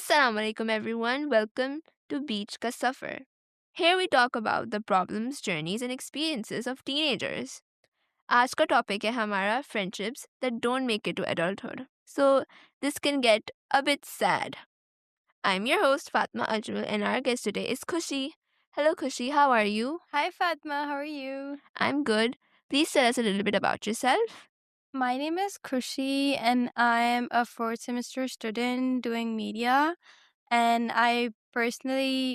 Assalamu alaikum everyone. Welcome to Beach Ka Safar. Here we talk about the problems, journeys and experiences of teenagers. आज का topic है हमारा friendships that don't make it to adulthood. So this can get a bit sad. I'm your host Fatma Ajmal and our guest today is Khushi. Hello Khushi, how are you? Hi Fatma, how are you? I'm good. Please tell us a little bit about yourself. My name is Khushi and I'm a fourth semester student doing media. And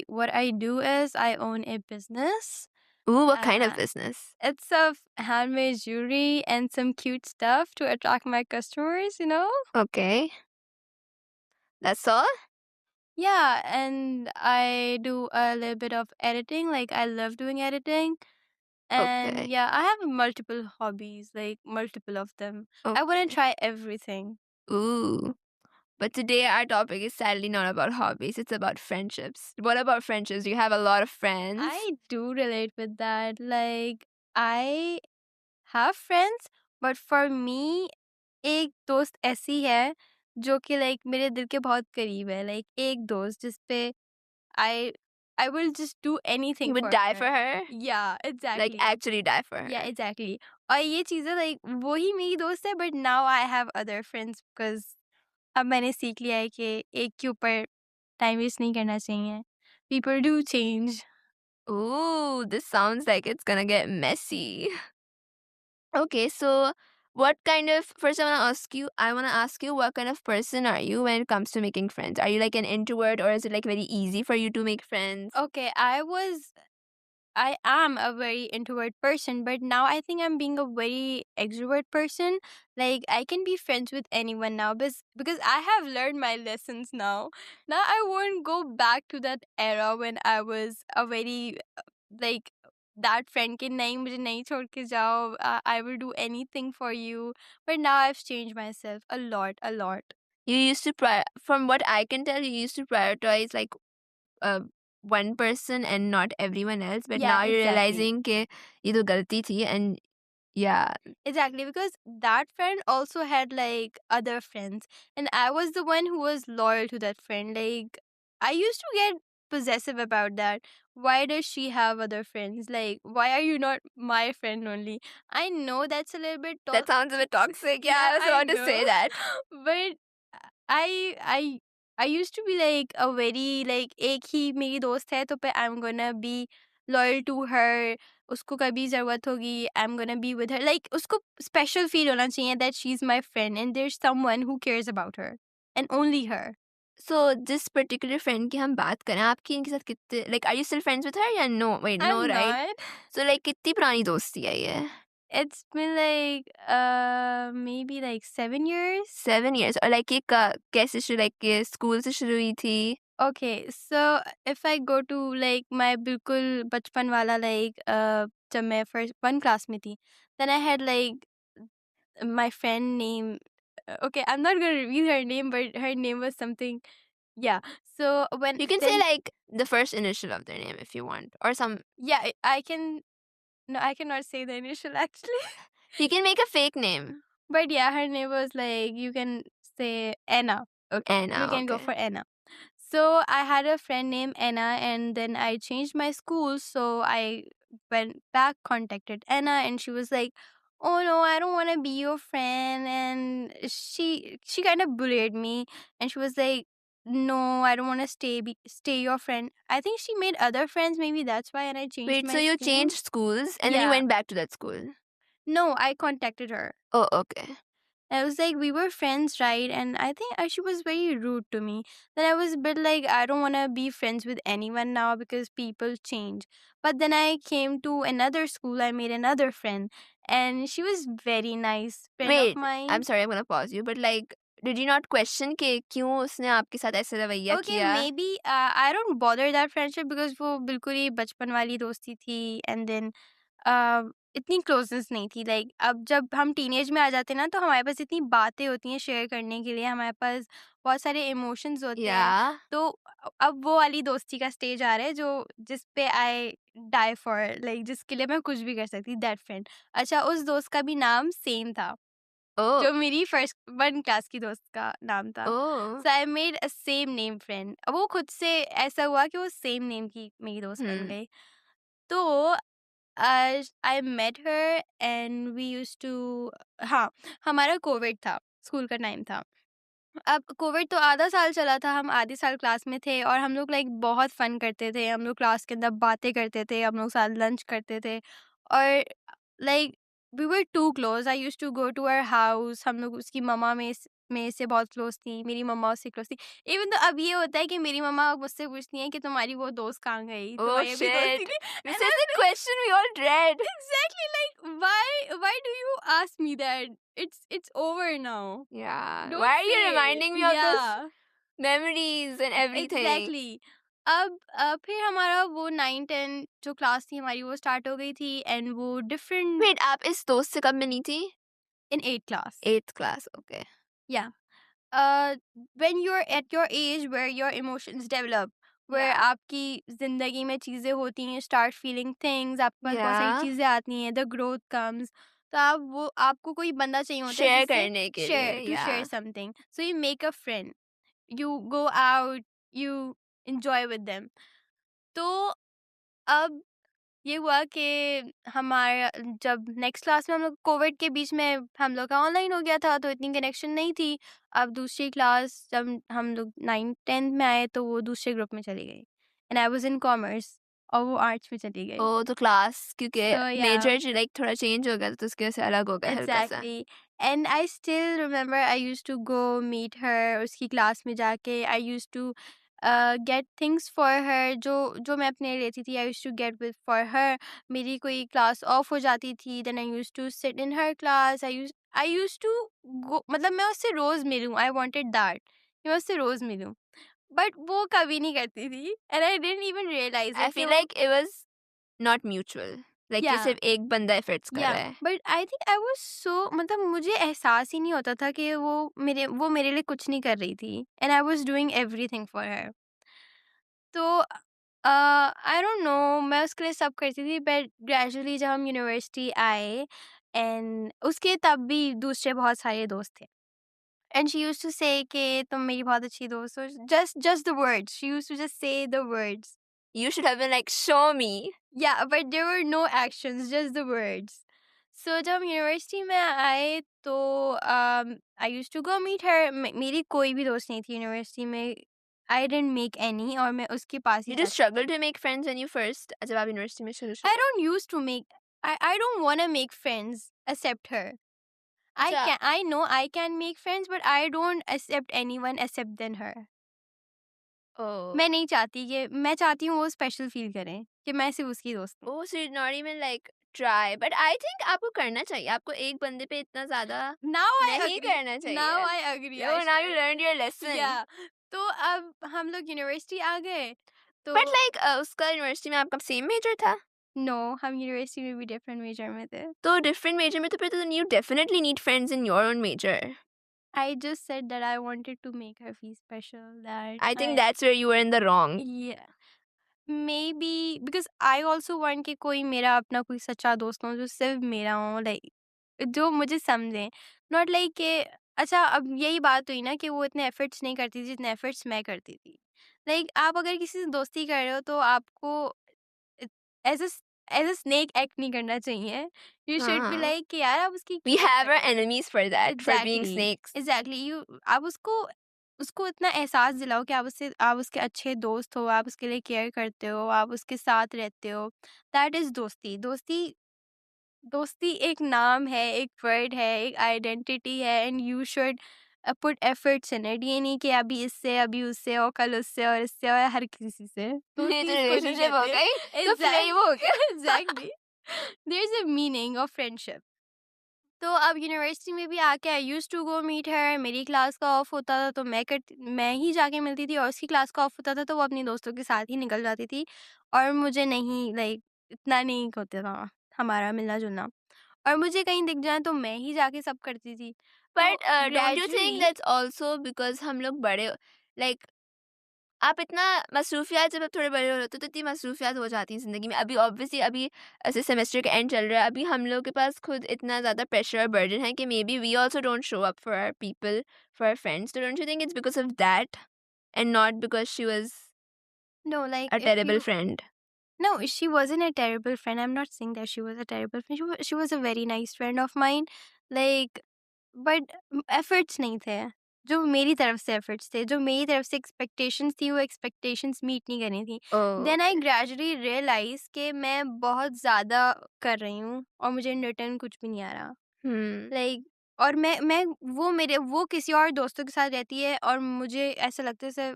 what I do is I own a business. Ooh, what kind of Uh, business? it's of handmade jewelry and some cute stuff to attract my customers. Okay. That's all? Yeah, and I do a little bit of editing. Like, I love doing editing. And Okay. yeah, I have multiple hobbies, like multiple of them. I want to Okay. try everything. Ooh. But today our topic is sadly not about hobbies, it's about friendships. What about friendships? Do you have a lot of friends? I do relate with that. Like, I have friends, but for me, एक दोस्त ऐसी है जो कि like मेरे दिल के बहुत करीब है. लाइक एक दोस्त जिस पे I I will just do You anything would for die for her. her? Yeah, Like exactly. actually die for Yeah, her. exactly. और ये चीज़ें लाइक वही मेरी दोस्त है, but now I have other friends because अब मैंने सीख लिया है कि एक के ऊपर टाइम वेस्ट नहीं करना चाहिए. People do change. Ooh, this sounds like it's gonna get messy. Okay, so what kind of first I wanna ask you what kind of person are you when it comes to making friends? Are you like an introvert or is it like very easy for you to make friends? Okay, I am a very introvert person, but now I think I'm being a very extrovert person. Like, I can be friends with anyone now because I have learned my lessons now. Now I won't go back to that era when I was a very like that friend के नहीं मुझे नहीं छोड़ के जाओ. I will do anything for you. But now I've changed myself a lot, a lot. You used to from what I can tell, you used to prioritize like uh, one person and not everyone else, but Yeah, now you're exactly. realizing कि ये तो गलती थी and yeah. Exactly, because that friend also had like other friends, and I was the one who was loyal to that friend. Like, I used to get possessive about that. Why does she have other friends? Like, why are you not my friend only? I know that's a little bit That sounds a bit toxic. Yeah, yeah, I was I about to know. say that. But I I I used to be like a very like एक ही मेरी दोस्त है तो पे I'm gonna be loyal to her. उसको कभी ज़रूरत होगी I'm gonna be with her. Like, उसको special feel होना चाहिए that she's my friend and there's someone who cares about her and only her. So this particular friend की हम बात करें, आपकी इनके साथ कितने like are you still friends with her या no? Wait, no, I'm right? not. So like कितनी पुरानी दोस्ती है ये? It's been like maybe like 7 years. 7 years और like ये कैसे शुरू like ये स्कूल से शुरू हुई थी? Okay, so if I go to like my बिल्कुल बचपन वाला like जब मैं first one class में थी, then I had like my friend name. Okay, I'm not gonna reveal her name, but her name was something. Yeah. So when You can say then like the first initial of their name if you want or some. yeah, I can. No, I cannot say the initial actually. You can make a fake name. But yeah, her name was like you can say Anna. Okay, we Anna, can go okay. for Anna. So I had a friend named Anna, and then I changed my school. So I went back, contacted Anna, and she was like, "Oh no, I don't want to be your friend." And she kind of bullied me, and she was like, "No, I don't want to stay your friend." I think she made other friends, maybe that's why, and I changed Wait, so my you school. changed schools and then you Yeah, went back to that school? no, I contacted her. Oh, okay. I was like, we were friends, right? And I think she was very rude to me. Then I was a bit like, I don't want to be friends with anyone now because people change. But then I came to another school, I made another friend, and she was very nice friend of Wait, I'm mine. sorry, I'm gonna pause you, but like, did you not question कि क्यों उसने आपके साथ ऐसा रवैया Okay, किया? maybe I don't bother that friendship because वो बिल्कुल ही बचपन वाली दोस्ती थी, and then इतनी क्लोजनेस नहीं थी. लाइक अब जब हम टीनेज में आ जाते हैं ना तो हमारे पास इतनी बातें होती हैं शेयर करने के लिए, हमारे पास बहुत सारे इमोशंस होते हैं. Yeah. तो अब वो वाली दोस्ती का स्टेज आ रहा है जो जिस पे आई डाई फॉर, लाइक जिसके लिए मैं कुछ भी कर सकती. That friend. अच्छा, उस दोस्त का भी नाम सेम था. Oh. जो मेरी फर्स्ट 1 क्लास की दोस्त का नाम था। Oh. So I made a same name friend. वो खुद से ऐसा हुआ कि वो सेम नेम की मेरी दोस्त बन Hmm. गई। तो I met her and we used to, हाँ, हमारा कोविड था, स्कूल का टाइम था। अब कोविड तो आधा साल चला था, हम आधे साल क्लास में थे और हम लोग लाइक बहुत फन करते थे, हम लोग क्लास के अंदर बातें करते थे, हम लोग साथ लंच करते थे और like we were to close. I used to go to her house. हम लोग उसकी मम्मा में से बहुत क्लोज थी, मेरी मम्मा उससे क्लोज थी। इवन तो अब ये होता है कि मेरी मम्मा मुझसे पूछती है कि तुम्हारी वो दोस्त कहाँ गई, Oh तुम्हारी अभी दोस्ती shit. नहीं। This and is the question we all dread. exactly, like why do you ask me that? It's over now. Yeah. Why Don't are you say it. reminding me of those Yeah, memories and everything? Exactly. अब फिर हमारा वो 9-10 जो class थी हमारी वो start हो गई थी एंड वो डिफरेंट Wait, आप इस दोस्त से कब मिली थी? इन 8th class. 8th class. Okay. या when you're at your age where your emotions develop, where Yeah. आपकी जिंदगी में चीजें होती हैं, start feeling things, आपके पास बहुत सारी Yeah. चीजें आती हैं, the growth comes, तो आपको कोई बंदा चाहिए होता है शेयर जिससे करने के लिए, share to या share something, so you make a friend, you go out, you enjoy with them। तो अब ये हुआ कि हमारा जब नेक्स्ट क्लास में हम लोग कोविड के बीच में हम लोग का ऑनलाइन हो गया था तो इतनी कनेक्शन नहीं थी। अब दूसरी क्लास जब हम लोग 9th-10th में आए तो वो दूसरे ग्रुप में चली गई and I was in commerce और वो आर्ट्स में चली गई। ओ तो क्लास क्योंकि सो या मेजर लाइक थोड़ा चेंज हो गया तो उसकी वजह से अलग हो गया हल्का सा। Exactly. And I still remember I used to go meet her, उसकी क्लास में जाके I used to get things for her, जो जो मैं अपने लिए लेती थी I used to get with for her. मेरी कोई क्लास ऑफ हो जाती थी then I used to sit in her class, I used to go, मतलब मैं उससे रोज मिलूं, आई वांटेड दैट कि मैं उससे रोज मिलूं, बट वो कभी नहीं करती थी and I didn't even realise I it कि फील वो like it was not mutual, like कि या सिर्फ एक बंदा एफर्ट्स कर या रहा है। But I think I was so, मतलब मुझे एहसास ही नहीं होता था कि वो मेरे लिए कुछ नहीं कर रही थी and I was doing everything for her. तो आई डोंट नो, मैं उसके लिए सब करती थी बट ग्रेजुअली जब हम यूनिवर्सिटी आए एंड उसके तब भी दूसरे बहुत सारे दोस्त थे एंड शी यूज्ड टू से कि तुम मेरी बहुत अच्छी दोस्त हो, just the words, she used to just say the words. You should have been like, show me. Yeah, but there were no actions, just the words. So जब हम यूनिवर्सिटी में आए तो I used to go meet her. मेरी कोई भी दोस्त नहीं थी यूनिवर्सिटी में, आई डिडंट मेक एनी, और मैं उसके पास ही Did you जाती struggle थी। to make friends when you first जब आप यूनिवर्सिटी में शुरू आई शुरू? Don't use to make, I don't want to make friends except her. अच्छा। I know I can make friends but I don't accept anyone except then her. Oh. मैं नहीं चाहती कि, मैं चाहती हूँ वो स्पेशल फील करें कि मैं सिर्फ उसकी दोस्त हूँ। Oh, so you not even like try. But I think आपको करना चाहिए। आपको एक बंदे पे इतना ज़्यादा Now I नहीं agree. करना Now चाहिए। I agree, Oh, now you Aishwarya. learned your lesson. या तो अब हम लोग यूनिवर्सिटी आ गए तो But like उसका यूनिवर्सिटी में आपका सेम मेजर था? नो, हम यूनिवर्सिटी में भी डिफरेंट मेजर में थे। तो डिफरेंट मेजर में तो फिर तो you definitely need friends in your own major. I just said that I wanted to make her feel special, that I think I that's where you were in the wrong. या maybe because I also want कि कोई मेरा अपना कोई सच्चा दोस्त हो जो सिर्फ मेरा हो, लाइक जो मुझे समझे, नॉट लाइक के। अच्छा, अब यही बात हुई ना कि वो इतने एफर्ट्स नहीं करती थी जितने एफर्ट्स मैं करती थी। लाइक आप अगर किसी से दोस्ती कर रहे हो तो आपको as as a snake act नहीं करना चाहिए। यू शुड बी हाँ। लाइक कि यार आप उसकी We केयर have our करते हो। enemies for that, for being exactly, snakes. Exactly, you आप उसको उसको इतना एहसास दिलाओ कि आप उसके अच्छे दोस्त हो, आप उसके लिए केयर करते हो, आप उसके साथ रहते हो। दैट इज दोस्ती। दोस्ती एक नाम है, एक वर्ड है, एक आइडेंटिटी है and you should put efforts in it. ये नहीं कि अभी इससे, अभी उससे, और कल उससे, और इससे, और हर किसी से ये दोस्ती तो इसको नहीं रिलेशनशिप हो कहते। गई तो फ्लेम हो गया। Exactly, there is a meaning of friendship. तो अब यूनिवर्सिटी में भी आके I used to go meet her. मेरी क्लास का ऑफ होता था तो मैं ही जाके मिलती थी, और उसकी क्लास का ऑफ होता था तो वो अपनी दोस्तों के साथ ही निकल जाती थी, और मुझे नहीं, लाइक इतना नहीं होता था हमारा मिलना जुलना, और मुझे कहीं दिख जाए तो मैं ही जाके सब करती थी। तो But don't you think gradually that's also because हम लोग बड़े like आप इतना मसरूफियात जब आप थोड़े बड़े हो रहे होते हो तो इतनी मसरूफियात हो जाती हैं ज़िंदगी में। अभी ऑब्वियसली अभी ऐसे सेमेस्टर का एंड चल रहा है, अभी हम लोग के पास खुद इतना ज़्यादा प्रेशर और बर्डन है कि maybe we also don't show up for our people, for our friends. तो don't you think it's because of that and not because she was No, like a if terrible you friend? no, she wasn't a terrible friend. I'm not saying that she was a terrible friend. She was a very nice friend of mine. Like, but efforts नहीं थे जो मेरी तरफ से efforts थे, जो मेरी तरफ से एक्सपेक्टेशंस थी, वो एक्सपेक्टेशंस मीट नहीं करनी थी। Oh! Then I okay. Gradually realise कि मैं बहुत ज़्यादा कर रही हूँ और मुझे इन रिटर्न कुछ भी नहीं आ रहा। हुँ। लाइक और मैं वो किसी और दोस्तों के साथ रहती है और मुझे ऐसा लगता है जैसे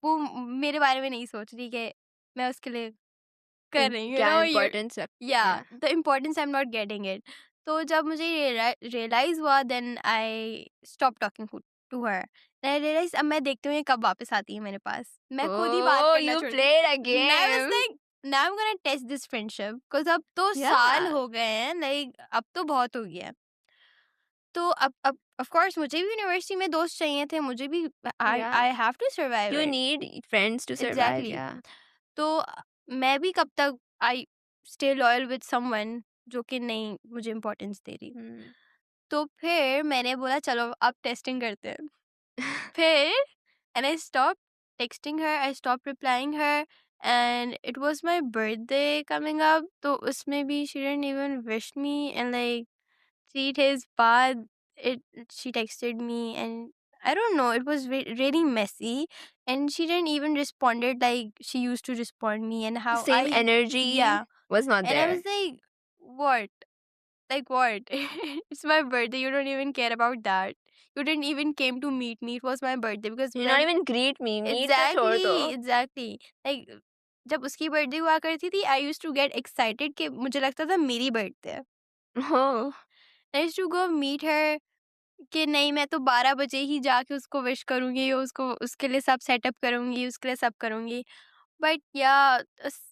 वो मेरे बारे में नहीं सोच रही कि मैं उसके लिए कर इम रही हूँ, क्या यू इम्पोर्टेंस रखती या है। The importance I am not getting it. तो जब मुझे रियलाइज हुआ then I stop talking to her. I realise अब मैं देखती हूँ ये कब वापस आती है मेरे पास, मैं खुद ही बात ओह! करना यू छोड़ दी। Played a I was game. Like now I am gonna test this friendship because अब तो साल या। हो गए हैं, लाइक अब तो बहुत हो गया है। तो अब ऑफ कोर्स मुझे भी यूनिवर्सिटी में दोस्त चाहिए थे, मुझे भी आई या। I have to survive You it. need friends to survive, exactly. yeah. तो मैं भी कब तक I stay loyal with someone जो कि नहीं मुझे इम्पोर्टेंस दे रही। Hmm. तो फिर मैंने बोला चलो अब टेस्टिंग करते हैं। फिर and I stop texting her, I stop replying her, and it was my birthday coming up, तो उसमें भी she didn't even wish me and like 3 days बाद it she texted me and I don't know, it was really messy, and she didn't even responded like she used to respond me and how The same I energy yeah. was not And I there. was like, what? Like what? It's my birthday, you don't even care about that. You didn't even came to meet me. It was my birthday because You not when even greet me. Meet तो छोड़ दो. exactly like जब उसकी birthday हुआ करती थी I use to get excited कि मुझे लगता था मेरी बर्थडे है। Oh. I use to go meet her कि नहीं मैं तो 12 बजे ही जाके उसको विश करूँगी, उसको उसके लिए सब सेटअप करूँगी, उसके लिए सब करूँगी। बट या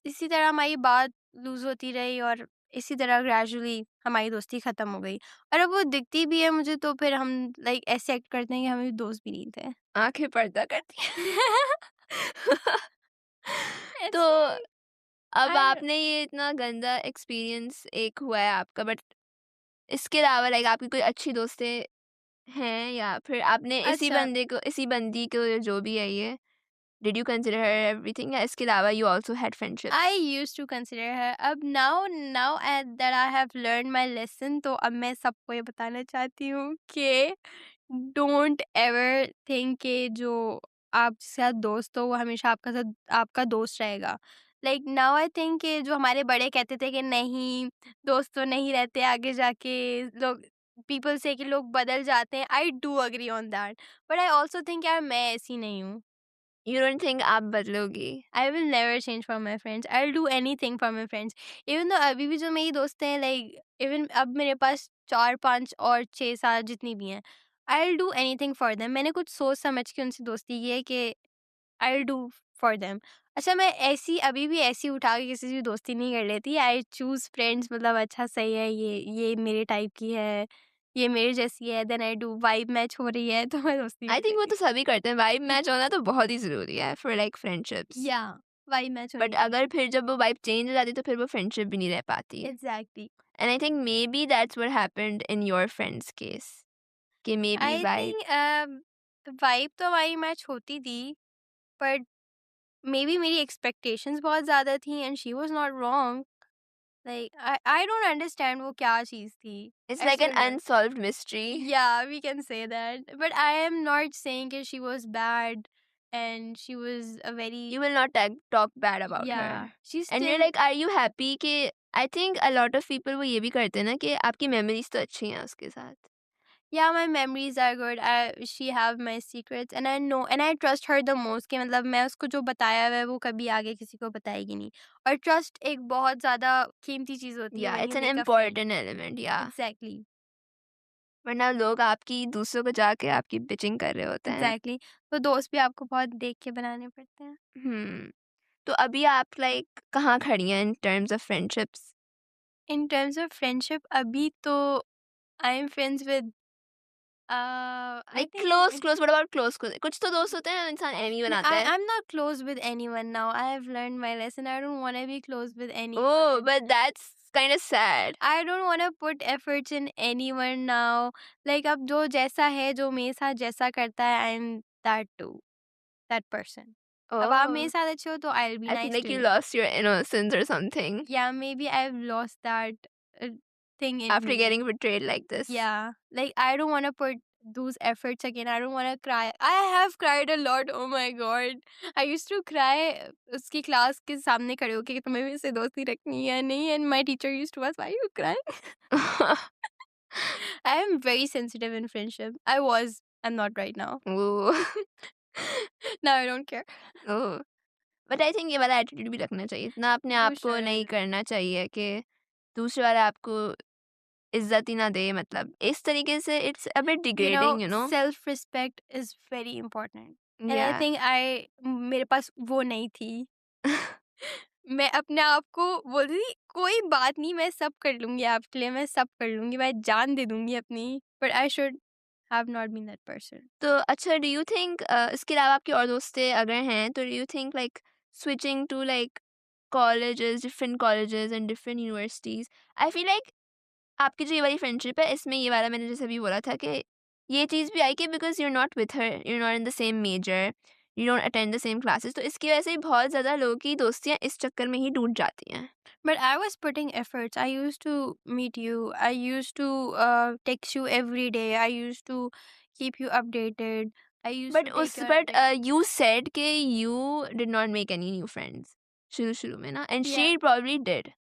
इसी तरह हमारी बात लूज़ होती रही और इसी तरह ग्रेजुअली हमारी दोस्ती ख़त्म हो गई। और अब वो दिखती भी है मुझे तो फिर हम लाइक ऐसे एक्ट करते हैं कि हम दोस्त भी नहीं थे। आंखें पर्दा करती हैं. तो इट्स लाइक अब आई आपने ये इतना गंदा एक्सपीरियंस एक हुआ है आपका, बट इसके अलावा लाइक आपकी कोई अच्छी दोस्तें हैं, या फिर आपने इसी अच्छा बंदे को, इसी बंदी को, जो भी है ये, did you consider her everything, या इसके अलावा you also had I friendships? used to consider her. अब now that I have learned my lesson, तो अब मैं सबको ये बताना चाहती हूँ कि डोंट एवर थिंक कि जो आपके साथ दोस्त हो वो हमेशा आपका साथ आपका दोस्त रहेगा। लाइक नाउ आई थिंक कि जो हमारे बड़े कहते थे कि नहीं दोस्त तो नहीं रहते आगे जाके, लोग पीपल से कि लोग बदल जाते हैं, I do agree on that. But I also think यार मैं ऐसी नहीं हूँ। यू डोंट थिंक आप बदलोगी? I will never change for my friends. I'll do anything for my friends. Even though अभी भी जो मेरी दोस्त हैं like even अब मेरे पास 4 5 और 6 7 जितनी भी हैं, I'll do anything for them. मैंने कुछ सोच समझ के उनसे दोस्ती की है कि I'll do for them. अच्छा मैं ऐसी अभी भी ऐसी उठा के किसी से दोस्ती नहीं कर लेती। I choose friends मतलब अच्छा सही है ये मेरे टाइप की है, ये मेरे जैसी है, then I do vibe match हो रही है तो मैं दोस्ती आई कर थिंक वो लेती तो सभी करते हैं, वाइब हूँ। मैच होना तो बहुत ही ज़रूरी है फॉर लाइक फ्रेंडशिप्स। या vibe मैच बट होनी चाहिए। अगर फिर जब वो वाइब चेंज हो जाती है तो फिर वो फ्रेंडशिप भी नहीं रह पाती। Exactly. And I think maybe that's what happened in your friends case, कि maybe I vibe. Think vibe तो हमारी मैच होती थी, बट मे बी मेरी एक्सपेक्टेशंस बहुत ज़्यादा थी and she was not wrong. Like I don't understand वो क्या चीज़ थी। It's I like an still don't. Unsolved mystery. या we can say that but I am not saying कि she was bad and she was a very You will not talk bad about या her. She And you're still like, are you happy कि I think a lot of people वो ये भी करते हैं ना कि आपकी मेमोरीज तो अच्छी हैं उसके साथ. Yeah, my memories are good. She have my secrets and I know and I trust her the most कि मतलब मैं उसको जो बताया हुआ है वो कभी आगे किसी को बताएगी नहीं। और ट्रस्ट एक बहुत ज़्यादा कीमती चीज़ होती है Yeah, when it's you an make a friend. important element, yeah. Exactly. वरना लोग आपकी दूसरों को जाके आपकी बिचिंग कर रहे होते हैं. Exactly. तो दोस्त भी आपको बहुत देख के बनाने पड़ते हैं। हम्म. तो अभी आप लाइक कहाँ खड़ी हैं in terms of friendships? In terms of friendship अभी तो I am friends with I Like think close, what about close? कुछ तो दोस्त होते हैं इंसान एमी बनाता है. I'm not close with anyone now. I have learned my lesson. I don't want to be close with Oh, anyone. but that's kind of sad. I don't want to put efforts in anyone now. Like अब जो जैसा है, जो मेरे साथ जैसा करता है, I'm that too, that person. अब आप मेरे Oh, साथ अच्छे हो तो I'll be I feel nice like to you you. lost your innocence or something Yeah, maybe I've lost that uh, thing in after me. getting betrayed like this. Yeah, like I don't want to put those efforts again. I don't want to cry. I have cried a lot. Oh my god. I used to cry उसकी class के सामने खड़े होके कि तुम्हें मेरे से दोस्ती रखनी है या नहीं, and my teacher used to ask why you crying. I am very sensitive in friendship. I was. I'm not right now. Ooh. Now I don't care. Oh! But I think ये वाला एटीट्यूड भी रखना चाहिए। इतना अपने You आप को नहीं should. करना चाहिए कि दूसरे वाला आपको इज़्ज़त ही ना दे मतलब। इस तरीके से it's a bit You know, degrading you know? self-respect is very important. And I या think मेरे पास वो नहीं थी. मैं अपने आप को बोलती थी कोई बात नहीं, मैं सब कर लूँगी आपके लिए, मैं सब कर लूँगी, मैं जान दे दूँगी अपनी, but I should have not been that person. तो अच्छा डू यू थिंक इसके अलावा आपकी और दोस्तें अगर हैं तो do you think like switching to like colleges, different colleges and different universities I feel like आपकी जो ये वाली फ्रेंडशिप है इसमें ये वाला मैंने जैसे अभी बोला था कि ये चीज़ भी आई कि because you are not with her, you are not in the same major, you don't attend the same classes, तो इसकी वजह से भी बहुत ज़्यादा लोगों की दोस्तियाँ इस चक्कर में ही टूट जाती हैं. But I was putting efforts. I used to meet you. I used to text you every day. I used to keep you updated. I used but to take उस your but like you said कि you did not make any new friends शुरू शुरू में ना, and yeah. She probably डिड.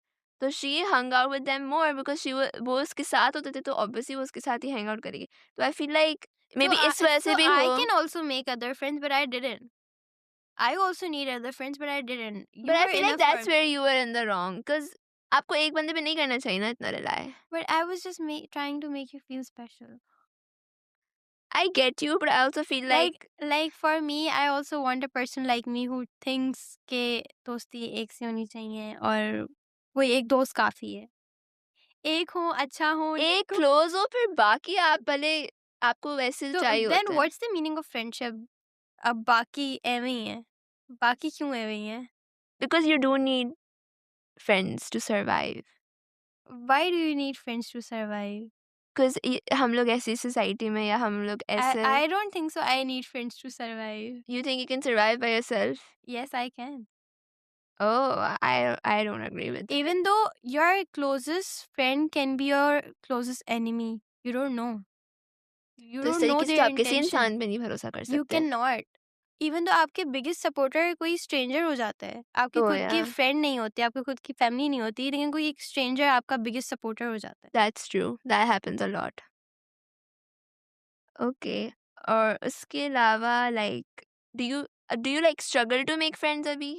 तो she hung out with them more because she वो उसके साथ होते थे तो ऑब्वियसली वो उसके साथ ही हैंग आउट करेगी. तो I feel like may So be इस वजह so से भी हो. I can also make other friends, but I didn't. I also need other friends, but I didn't. But You I were feel like enough for that's where me. You are in the wrong because आपको एक बंदे पे नहीं करना चाहिए ना इतना rely. But I was just trying to make you feel special. I get you but I also feel Like like like for me, I also want a person like me who thinks के दोस्ती एक से होनी चाहिए और कोई एक दोस्त काफी है. एक हो, अच्छा हो, एक ठीक हो. क्लोज हो फिर बाकी आप भले आपको वैसे So चाहिए then होते हैं. what's the meaning of friendship? अब बाकी एवे ही है. बाकी क्यों एवे ही है? Because you don't need friends to survive. Why do you need friends to survive? Because हम लोग ऐसी सोसाइटी में या हम लोग ऐसे. I don't think so. I need friends to survive. You think you can survive by yourself? Yes, I can. Oh I don't agree with. Even though your closest friend can be your closest enemy, you don't know. You तो इस don't know तरीके से तो their आप किसी intention. इंसान पे नहीं भरोसा कर You सकते. cannot. इवन तो आपके बिगेस्ट सपोर्टर कोई स्ट्रेंजर हो जाता है, आपके तो खुद या की फ्रेंड नहीं होती, आपकी खुद की फैमिली नहीं होती, लेकिन कोई एक स्ट्रेंजर आपका बिगेस्ट सपोर्टर हो जाता है. That's true, that happens a lot. Okay. और उसके अलावा like do you like struggle to make friends अभी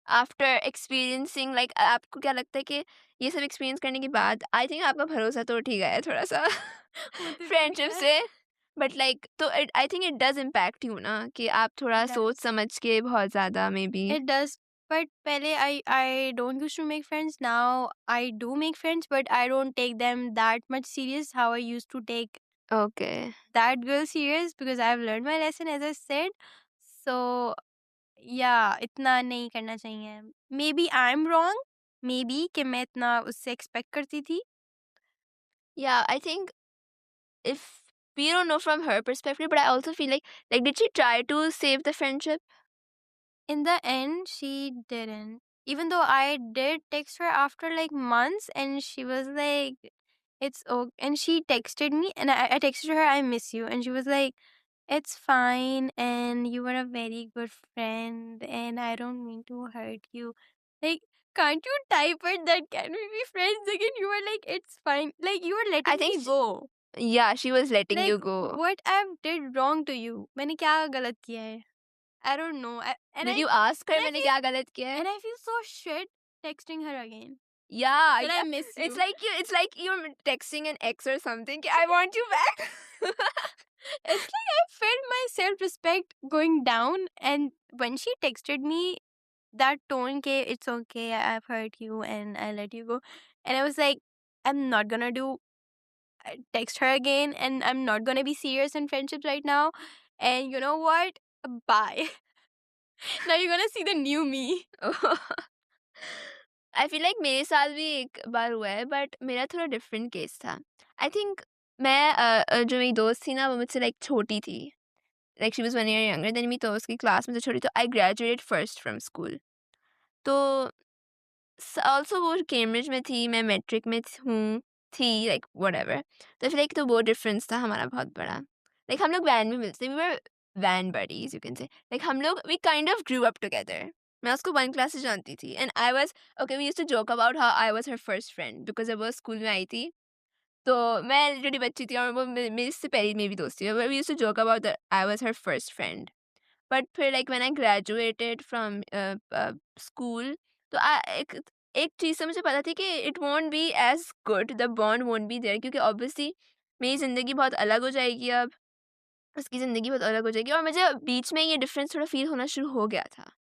आफ्टर एक्सपीरियंसिंग लाइक आपको क्या लगता है कि ये सब एक्सपीरियंस करने के बाद आई थिंक आपका भरोसा तो उठ ही गया है थोड़ा सा वो तो टूट फ्रेंडशिप गया. से. बट लाइक तो I think it does impact you ना कि आप थोड़ा It सोच does. समझ के बहुत ज़्यादा may be. It does. But पहले I don't used to make friends. Now I do make friends, but I don't take them that much serious how I used to take okay. that girl serious because I've learned my lesson as I said. So yeah, इतना नहीं करना चाहिए. Maybe I'm wrong. Maybe कि मैं इतना उससे expect करती थी. या I think if we don't know from her perspective, but I also feel like did she try to save the friendship? In the end, she didn't. Even though I did text her after like months, and she was like, "It's okay." And she texted me, and I texted her, "I miss you," and she was like, "It's fine, and you were a very good friend, and I don't mean to hurt you." Like, can't you type it that can we be friends again? You were like, "It's fine." Like you were I letting think me go. yeah, she was letting Like you go. what I did wrong to you? मैंने क्या गलत किया है? I don't know. Did you ask her and I मैंने feel क्या गलत किया है? and I feel so shit texting her again. Yeah, That I yeah. miss It's you. like you're texting an ex or something. कि, I want you back. It's like I felt my self respect going down. And when she texted me, that tone, ke, it's okay, I've hurt you and I let you go. And I was like, I'm not gonna do text her again, and I'm not gonna be serious in friendships right now. And you know what? Bye. Now you're gonna see the new me. I feel like मेरे साथ भी एक बार हुआ है but मेरा थोड़ा different case था। I think मैं जो मेरी दोस्त थी ना वो मुझसे लाइक छोटी थी। Like she was 1 year younger than me, तो उसकी क्लास में से छोटी, तो I graduated first from school. तो ऑल्सो वो कैम्ब्रिज में थी, मैं मैट्रिक में थी लाइक व्हाटएवर। तो फिर लाइक तो वो डिफरेंस था हमारा बहुत बड़ा। लाइक हम लोग वैन में मिलते थे, we were van buddies you can say. Like हम लोग we kind of grew up together. मैं उसको 1 क्लास से जानती थी and I was okay, we used to joke about how I was her first friend because जब वो school में आई थी, तो मैं लिटरली बच्ची थी और वो मेरे से पहले मेरी दोस्त थी। We used to joke about that I was her first friend. But फिर like when I graduated from school, तो एक एक चीज़ तो मुझे पता थी कि it won't be as good, the bond won't be there, क्योंकि ऑब्वियसली मेरी ज़िंदगी बहुत अलग हो जाएगी अब, उसकी ज़िंदगी बहुत अलग हो जाएगी और मुझे बीच में ये डिफरेंस थोड़ा फ़ील होना शुरू हो गया था।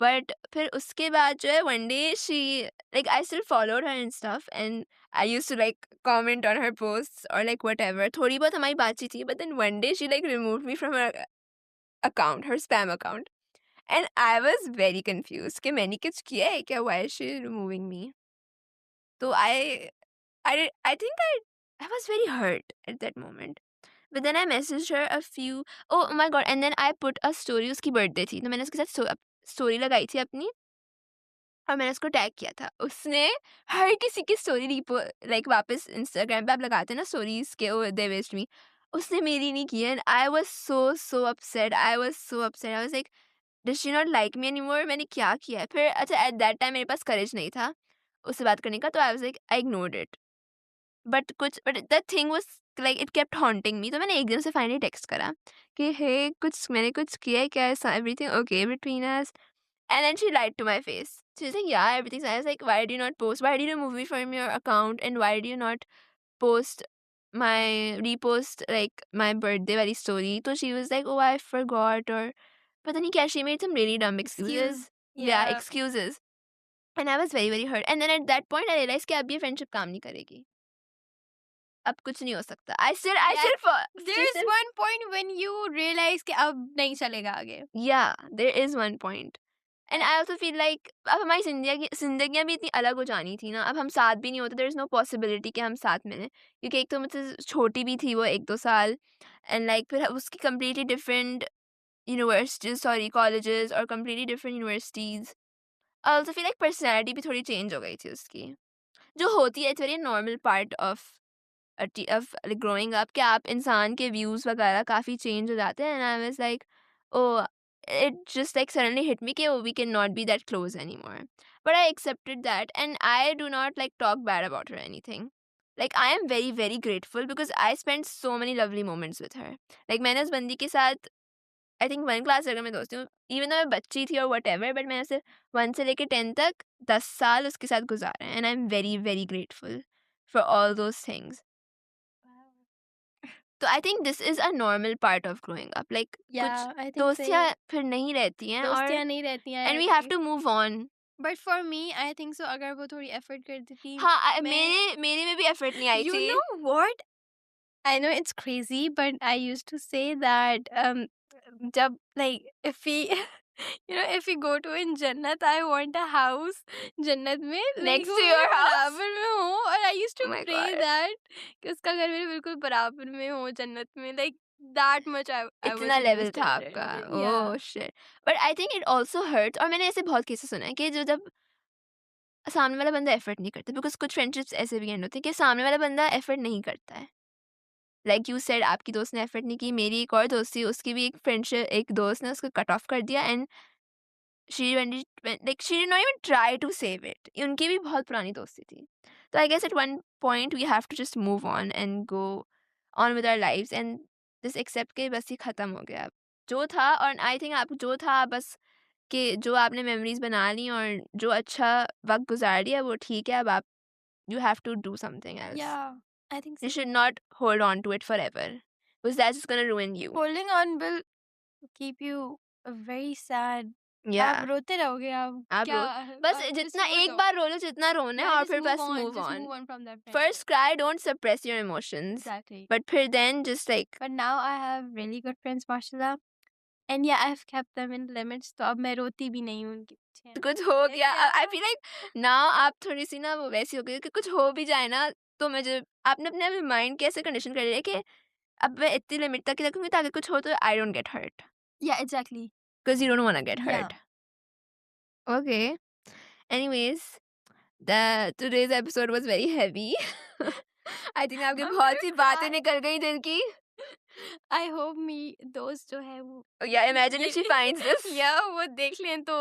बट फिर उसके बाद जो है one day she like I still followed her and stuff and I used to like comment on her posts और लाइक व्हाटएवर, थोड़ी बहुत हमारी बातचीत थी, but then one day she like removed me from her account, her spam account. And I was very confused कि मैंने कुछ किया है क्या? Why is she removing me? तो I think I was very hurt at that moment. But then I messaged her a few, oh my god, and then I put a story, उसकी birthday थी तो मैंने उसके साथ story लगाई थी अपनी और मैंने उसको टैग किया था। उसने हर किसी की स्टोरी लाइक वापस इंस्टाग्राम पे आप लगाते हैं ना स्टोरीज के, ओ दे विश्ड मी, उसने मेरी नहीं की and I was so upset, I was like does she not like me anymore, मैंने क्या किया है? फिर अच्छा एट दैट टाइम मेरे पास करेज नहीं था उससे बात करने का, तो I was like I ignored it. But the thing was like it kept haunting me, तो मैंने एक दिन उसे फाइनली टेक्स्ट करा कि हे कुछ मैंने कुछ किया है क्या? Is everything okay between us? And then she lied to my face. She was like yeah everything is, I was like why do you not post? Why did you remove me from your account and why do you not post my repost like my birthday वाली story? तो she was like, oh I forgot, or पता नहीं क्या, she made some really dumb excuses. Excuse. Yeah, Yeah. excuses. And I was very hurt, and then at that point I realized कि अब ये friendship काम नहीं करेगी, अब कुछ नहीं हो सकता। I Yeah. still There's one point when you realize कि अब नहीं चलेगा आगे. yeah, there is one point. And I also feel like अब हमारी जिंदगियाँ भी इतनी अलग हो जानी थी ना, अब हम साथ भी नहीं होते, देयर इज़ नो पॉसिबिलिटी कि हम साथ मिलें, क्योंकि एक तो मुझसे छोटी भी थी वो 1-2 साल एंड लाइक फिर उसकी completely different universities, sorry colleges और completely different universities. I also feel like personality भी थोड़ी चेंज हो गई थी उसकी, जो होती है it's very normal part of of growing up कि आप इंसान के व्यूज़ वगैरह काफ़ी चेंज हो जाते हैं and I was like oh, it just like suddenly hit me कि oh, we cannot be that close anymore. But I accepted that and I do not like talk bad about her or anything. Like I am very grateful because I spent so many lovely moments with her. Like मैंने उस बंदी के साथ I think 1 class से अगर मैं दोस्ती हूँ, इवन though मैं बच्ची थी और व्हाटएवर, बट मैंने उसे 1 से लेके 10 तक 10 साल उसके साथ गुज़ारे हैं and I am very grateful for all those things. तो I think this is a normal part of growing up, like कुछ Yeah, I think दोस्तियाँ same. फिर नहीं रहती हैं और दोस्तियाँ नहीं रहती हैं, and I we have agree. To move on. But for me, I think so अगर वो थोड़ी effort कर देती, हाँ, मैं मेरे मेरे में भी एफर्ट नहीं आई you थी। know what? I know it's crazy, but I used to say that jab like if we if we go to in Jannat, I want a house Jannat में, like नेक्स्ट वो to मेरे your house, बराबर में हो, और I used to oh my pray God! that कि उसका घर मेरे बिल्कुल बराबर में हो जन्नत में, like that much I इतना was लेवल था invested आपका, in it. Oh Yeah. Shit! But I think it also hurts, और मैंने ऐसे बहुत केसेस सुने हैं कि जो जब सामने वाला बंदा एफर्ट नहीं करता, बिकॉज़ कुछ फ्रेंडशिप्स ऐसे भी एंड होती हैं कि सामने वाला बंदा एफर्ट नहीं करता है। लाइक यू सेड आपकी दोस्त ने एफर्ट नहीं की, मेरी एक और दोस्त थी, उसकी भी एक दोस्त ने उसको कट ऑफ कर दिया and she did not even try to save it. उनकी भी बहुत पुरानी दोस्ती थी। तो I guess at one point we have to just move on and go on with our lives and just accept के बस ये खत्म हो गया अब। जो था, और आई थिंक आप जो था बस, कि जो आपने मेमोरीज बना ली और जो अच्छा वक़्त गुज़ार लिया वो ठीक है, अब आप you have to do something else. Yeah, I think You so. should not hold on to it forever because that's just gonna ruin you. Holding on will keep you very sad. आप Yeah. रोते रहोगे आप आप क्या रो बस just जितना move it एक on. बार रो लो जितना रोना है Yeah, और just फिर move बस on. move Just on. move on from that friendship. First cry, don't suppress your emotions. Exactly. But फिर then just like But now I have really good friends, mashallah. And yeah, I've kept them in limits. तो अब मैं रोती भी नहीं हूँ उनके पीछे. कुछ हो गया I Yeah. feel like now आप थोड़ी सी ना वो वैसी हो गई हो कि कुछ हो भी जाए ना तो मुझे आपने अपने माइंड कैसे कंडीशन कर लिया है कि अब मैं इतनी लिमिट तक ही रखूंगी ताकि कुछ हो तो I don't get hurt Yeah, exactly. because you don't want to get Yeah. hurt. Okay. Anyways, today's episode was very heavy. I think आपकी I'm बहुत gonna सी बातें cry. निकल गई दिल की. I hope me those जो है वो Yeah, imagine if she finds this. yeah वो देख लें तो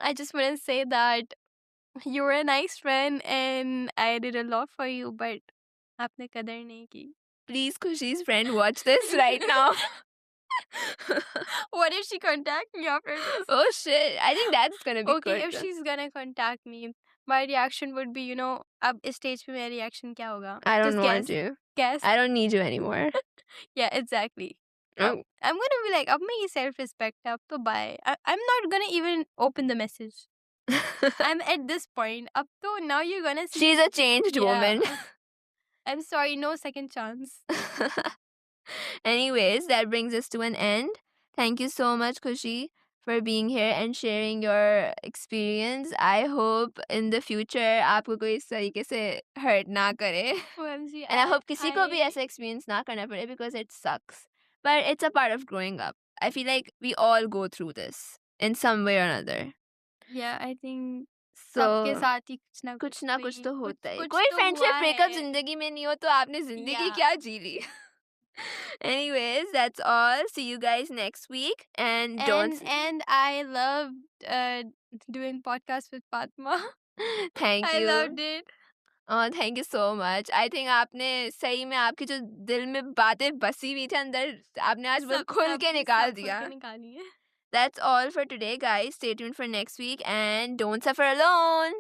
I just want to say that you were a nice friend and I did a lot for you, but आपने कदर नहीं की. Please, Khushi's friend, watch this right now. What if she contact me after this? Oh shit, I think that's gonna be Okay, good. if she's gonna contact me, my reaction would be, अब इस stage पे मेरा reaction क्या होगा? I don't Just want guess. you. Guess. I don't need you anymore. Yeah, exactly. Oh. I'm gonna be like, अब मेरी self respect है, अब तो bye. I'm not gonna even open the message. I'm at this point. Up to now, you're gonna see. She's a changed woman. I'm sorry, no second chance. Anyways, that brings us to an end. Thank you so much, Kushi, for being here and sharing your experience. I hope in the future आपको कोई इस तरीके से hurt ना करे. OMG, And I hope किसी को भी ऐसा experience ना करना पड़े because it sucks. But it's a part of growing up. I feel like we all go through this in some way or another. Yeah, I think So सबके साथ ही कुछ ना कुछ तो होता है. कुछ कोई तो friendship हुआ breakup है. जिंदगी में नहीं हो तो आपने जिंदगी Yeah. क्या जी ली? Anyways, that's all. See you guys next week. And don't. And I loved doing podcasts with Padma. Thank I you. loved it. Oh, thank you so much. I think आपने सही में आपकी जो दिल में बातें बसी हुई थी अंदर आपने आज वो खुल के निकाल दिया. That's all for today, guys. Stay tuned for next week and don't suffer alone.